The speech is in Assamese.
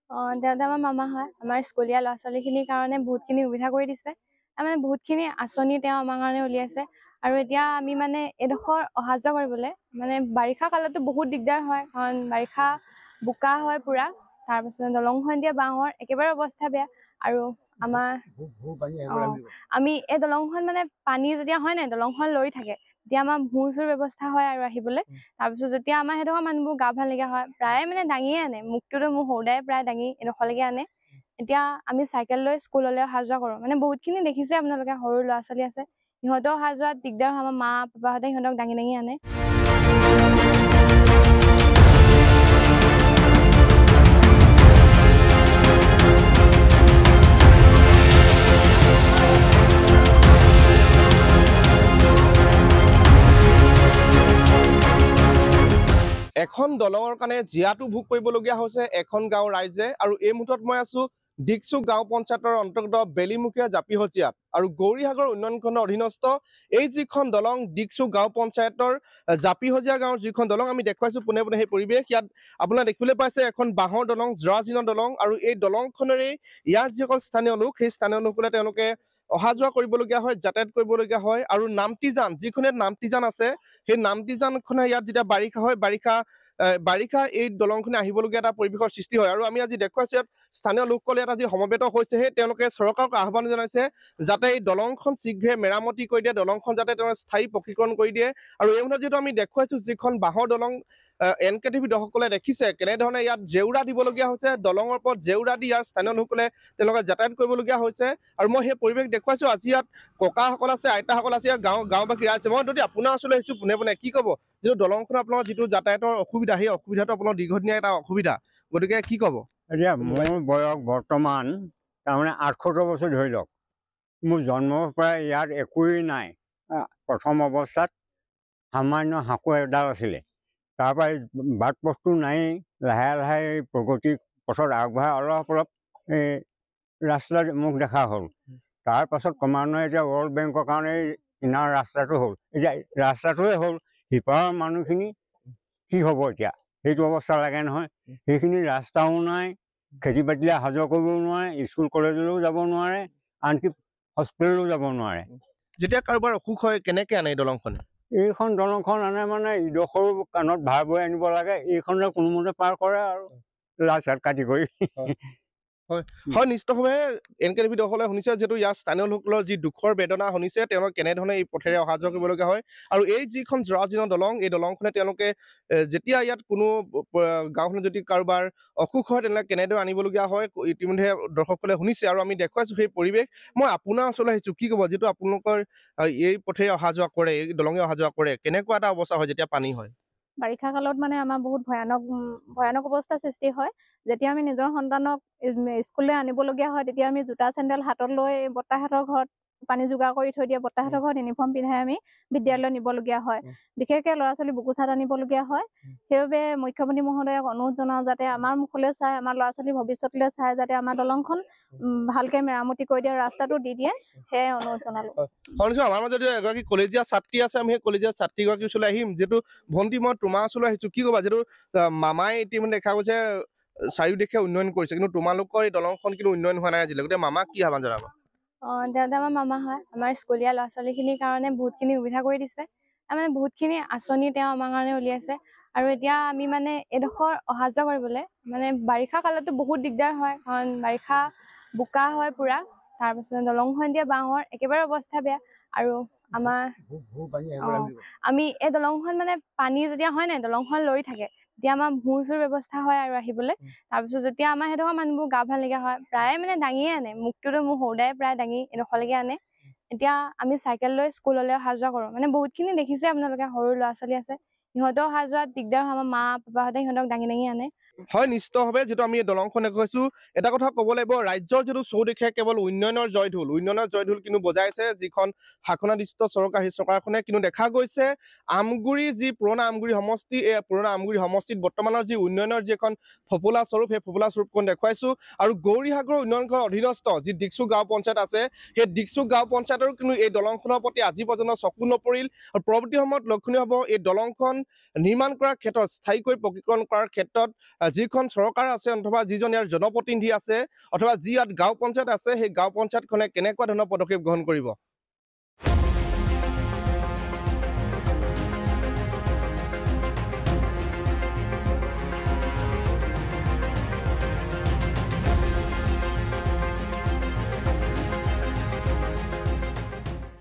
দেউতা আমাৰ মামা হয়। আমাৰ স্কুলীয়া ল'ৰা ছোৱালীখিনিৰ কাৰণে বহুতখিনি সুবিধা কৰি দিছে। মানে বহুতখিনি আঁচনি তেওঁ আমাৰ কাৰণে উলিয়াইছে। আৰু এতিয়া আমি মানে এইডোখৰ অহা যোৱা কৰিবলৈ মানে বাৰিষা কালতো বহুত দিগদাৰ হয়, কাৰণ বাৰিষা বোকা হয় পুৰা। তাৰপিছত দলংখন এতিয়া বাঁহৰ একেবাৰে অৱস্থা বেয়া। আৰু আমাৰ আমি এই দলংখন মানে পানী যেতিয়া হয় নাই, দলংখন লৰি থাকে, তেতিয়া আমাৰ ভূৰ চুৰ ব্যৱস্থা হয় আৰু আহিবলৈ। তাৰপিছত যেতিয়া আমাৰ সেইডোখৰ মানুহবোৰ গা ভাল নাইকিয়া হয়, প্ৰায়ে মানে দাঙিয়ে আনে। মোকটোতো মোৰ সৰুদাই প্ৰায় দাঙি এডোখৰলৈকে আনে। এতিয়া আমি চাইকেল লৈ স্কুললৈ অহা যোৱা কৰোঁ। মানে বহুতখিনি দেখিছে আপোনালোকে, সৰু ল'ৰা ছোৱালী আছে, সিহঁতেও অহা যোৱাত দিগদাৰ হয়। আমাৰ মা পাপাহঁতে সিহঁতক দাঙি দাঙি আনে। এখন দলঙৰ কাৰণে জীয়াটো ভোগ কৰিবলগীয়া হৈছে এখন গাঁও ৰাইজে। আৰু এই মুহূৰ্তত মই আছো ডিকচু গাঁও পঞ্চায়তৰ অন্তৰ্গত বেলিমুখীয়া জাপিহজিয়াত। আৰু গৌৰীসাগৰ উন্নয়ন খণ্ডৰ অধীনস্থ এই যিখন দলং ডিকচু গাঁও পঞ্চায়তৰ জাপিহজিয়া গাঁৱৰ যিখন দলং আমি দেখুৱাইছো পোনে পোনে সেই পৰিৱেশ। ইয়াত আপোনাৰ দেখিবলৈ পাইছে এখন বাঁহৰ দলং, জৰাজীৰ্ণ দলং। আৰু এই দলংখনেৰে ইয়াৰ যিসকল স্থানীয় লোক, সেই স্থানীয় লোকসকলে তেওঁলোকে অহা যোৱা কৰিবলগীয়া হয়, যাতায়াত কৰিবলগীয়া হয়। আৰু নামতিজান, যিখনে নামতিজান আছে, সেই নামতিজানখনে ইয়াত যেতিয়া বাৰিষা হয়, বাৰিষা এই দলংখনে আহিবলগীয়া এটা পৰিৱেশৰ সৃষ্টি হয়। আৰু আমি আজি দেখুৱাইছো ইয়াত স্থানীয় লোকসকলে ইয়াত আজি সমবেত হৈছেহে। তেওঁলোকে চৰকাৰক আহ্বান জনাইছে যাতে এই দলংখন শীঘ্ৰে মেৰামতি কৰি দিয়ে, দলংখন যাতে তেওঁ স্থায়ী পকীকৰণ কৰি দিয়ে। আৰু এই মুহূৰ্তত যিহেতু আমি দেখুৱাইছো যিখন বাঁহৰ দলং, NKTV দৰ্শকসকলে দেখিছে কেনেধৰণে ইয়াত জেউৰা দিবলগীয়া হৈছে, দলঙৰ ওপৰত জেউৰা দি ইয়াৰ স্থানীয় লোকসকলে তেওঁলোকে যাতায়াত কৰিবলগীয়া হৈছে। আৰু মই সেই পৰিৱেশ দেখুৱাইছো। আজি ইয়াত ককাসকল আছে, আইতাসকল আছে, ইয়াত গাঁওবাসী ৰাইজ আছে। মই যদি আপোনাৰ ওচৰলৈ আহিছো পোনে পোনে, কি ক'ব যিটো দলংখন আপোনাৰ যিটো যাতায়াতৰ অসুবিধা, সেই অসুবিধাটো আপোনাৰ দীৰ্ঘদিনীয়া এটা অসুবিধা, গতিকে কি ক'ব? এতিয়া মোৰ বয়স বৰ্তমান তাৰমানে 78 বছৰ ধৰি লওক। মোৰ জন্মৰ পৰা ইয়াত একোৱেই নাই। প্ৰথম অৱস্থাত সামান্য সাঁকো এডাল আছিলে, তাৰপৰা বাট পথটো নায়েই। লাহে লাহে এই প্ৰগতিৰ পথত আগবঢ়াই অলপ অলপ এই ৰাস্তাৰ মুখ দেখা হ'ল। তাৰ পাছত ক্ৰমান্বয়ে এতিয়া ৱৰ্ল্ড বেংকৰ কাৰণে কিনাৰ ৰাস্তাটো হ'ল। এতিয়া ৰাস্তাটোৱে হ'ল, সিপাৰৰ মানুহখিনি কি হ'ব এতিয়া? সেইটো অৱস্থা লাগে নহয়। সেইখিনি ৰাস্তাও নাই, খেতি বাতিলে অহা যোৱা কৰিবও নোৱাৰে, স্কুল কলেজলৈও যাব নোৱাৰে, আনকি হস্পিটেললৈও যাব নোৱাৰে। যেতিয়া কাৰোবাৰ অসুখ হয় কেনেকে আনে এই দলংখনে? এইখন দলংখন আনে মানে ইডোখৰো কাণত ভাৰ বৈ আনিব লাগে, এইখনে কোনোমতে পাৰ কৰে আৰু লাইট কাটি কৰি। হয়, নিশ্চিতভাৱে NKTV দৰ্শকসকলে শুনিছে, যিহেতু ইয়াৰ স্থানীয় লোকসকলৰ যি দুখৰ বেদনা শুনিছে, তেওঁলোক কেনেধৰণে এই পথেৰে অহা যোৱা কৰিবলগীয়া হয়। আৰু এই যিখন জৰাজীৰ্ণ দলং, এই দলংখনে তেওঁলোকে যেতিয়া ইয়াত কোনো গাঁওখনত যদি কাৰোবাৰ অসুখ হয় তেনেহ'লে কেনেদৰে আনিবলগীয়া হয়, ইতিমধ্যে দৰ্শকসকলে শুনিছে। আৰু আমি দেখুৱাইছো সেই পৰিৱেশ। মই আপোনাৰ ওচৰলৈ আহিছো, কি ক'ব যিটো আপোনালোকৰ এই পথেৰে অহা যোৱা কৰে, এই দলঙে অহা যোৱা কৰে, কেনেকুৱা এটা অৱস্থা হয় যেতিয়া পানী হয়? বাৰিষা কালত মানে আমাৰ বহুত ভয়ানক অৱস্থাৰ সৃষ্টি হয়। যেতিয়া আমি নিজৰ সন্তানক স্কুললৈ আনিবলগীয়া হয়, তেতিয়া আমি জোতা চেণ্ডেল হাতত লৈ বৰ্তাহঁতৰ ঘৰত পানী যোগাৰ কৰি থৈ দিয়ে, বৰ্তাহঁতৰ ঘৰত ইউনিফৰ্ম পিন্ধাই আমি বিদ্যালয়লৈ নিবলগীয়া হয়। বিশেষকৈ ল'ৰা ছোৱালী বুকু চাত আনিবলগীয়া হয়। সেইবাবে মুখ্যমন্ত্ৰী মহোদয়ক অনুৰোধ জনাওঁ যাতে আমাৰ মুখলৈ চাই, আমাৰ ল'ৰা ছোৱালীৰ ভৱিষ্যতলৈ চাই যাতে আমাৰ দলংখন ভালকৈ মেৰামতি কৰি দিয়ে, ৰাস্তাটো দি দিয়ে, সেয়াই অনুৰোধ জনালোঁ। আমাৰ মাজত এগৰাকী কলেজীয়া ছাত্ৰী আছে, আমি সেই কলেজীয়া ছাত্ৰীগৰাকীৰ ওচৰলৈ আহিম। যিহেতু ভণ্টি, মই তোমাৰ ওচৰলৈ আহিছো, কি ক'বা যিহেতু মামাই ইতিমধ্যে দেখা গৈছে চাৰিওদিশে উন্নয়ন কৰিছে, কিন্তু তোমালোকৰ এই দলংখন কিন্তু উন্নয়ন হোৱা নাই আজিলৈ, গতিকে মামাক কি আহ্বান জনাবা? দেউতা আমাৰ মামা হয়। আমাৰ স্কুলীয়া ল'ৰা ছোৱালীখিনিৰ কাৰণে বহুতখিনি সুবিধা কৰি দিছে। মানে বহুতখিনি আঁচনি তেওঁ আমাৰ কাৰণে উলিয়াইছে। আৰু এতিয়া আমি মানে এইডোখৰ অহা যোৱা কৰিবলৈ মানে বাৰিষা কালতো বহুত দিগদাৰ হয়, কাৰণ বাৰিষা বোকা হয় পুৰা। তাৰপিছত দলংখন এতিয়া বাঁহৰ একেবাৰে অৱস্থা বেয়া। আৰু আমি এই দলংখন মানে পানী যেতিয়া হয় নাই, দলংখন লৰি থাকে, তেতিয়া আমাৰ ভূৰ চুৰ ব্যৱস্থা হয় আৰু আহিবলৈ। তাৰপিছত যেতিয়া আমাৰ সেইডোখৰ মানুহবোৰ গা ভাল নাইকিয়া হয়, প্ৰায়ে মানে দাঙিয়ে আনে। মোকটোতো মোৰ সৰুদাই প্ৰায় দাঙি এডোখৰলৈকে আনে। এতিয়া আমি চাইকেল লৈ স্কুললৈ অহা যোৱা কৰোঁ। মানে বহুতখিনি দেখিছে আপোনালোকে, সৰু ল'ৰা ছোৱালী আছে, সিহঁতেও অহা যোৱাত দিগদাৰ হয়। আমাৰ মা পাপাহঁতে সিহঁতক দাঙি দাঙি আনে। হয়, নিশ্চিতভাৱে যিটো আমি এই দলংখন দেখুৱাইছো, এটা কথা ক'ব লাগিব, ৰাজ্যৰ যিটো চৌদিশে কেৱল উন্নয়নৰ জয়ঢোল কিন্তু বজাইছে যিখন শাসনাধিষ্ঠ চৰকাৰ, সেই চৰকাৰখনে কিন্তু দেখা গৈছে আমগুৰি যি পুৰণা আমগুৰি সমষ্টি, এই পুৰণা আমগুৰি সমষ্টিত বৰ্তমানৰ যি উন্নয়নৰ যি এখন ফপোলা স্বৰূপ, সেই ফপোলা স্বৰূপখন দেখুৱাইছো। আৰু গৌৰীসাগৰ উন্নয়ন খণ্ডৰ অধীনস্থ যি ডিকচু গাঁও পঞ্চায়ত আছে, সেই ডিকচু গাঁও পঞ্চায়তৰ কিন্তু এই দলংখনৰ প্ৰতি আজি পৰ্যন্ত চকু নপৰিল। আৰু পৰৱৰ্তী সময়ত লক্ষণীয় হ'ব এই দলংখন নিৰ্মাণ কৰাৰ ক্ষেত্ৰত, স্থায়ীকৈ পকীকৰণ কৰাৰ ক্ষেত্ৰত যিখন চৰকাৰ আছে অথবা যিজন ইয়াৰ জনপ্ৰতিনিধি আছে অথবা যি ইয়াত গাঁও পঞ্চায়ত আছে সেই গাঁও পঞ্চায়তখনে কেনেকুৱা ধৰণৰ পদক্ষেপ গ্ৰহণ কৰিব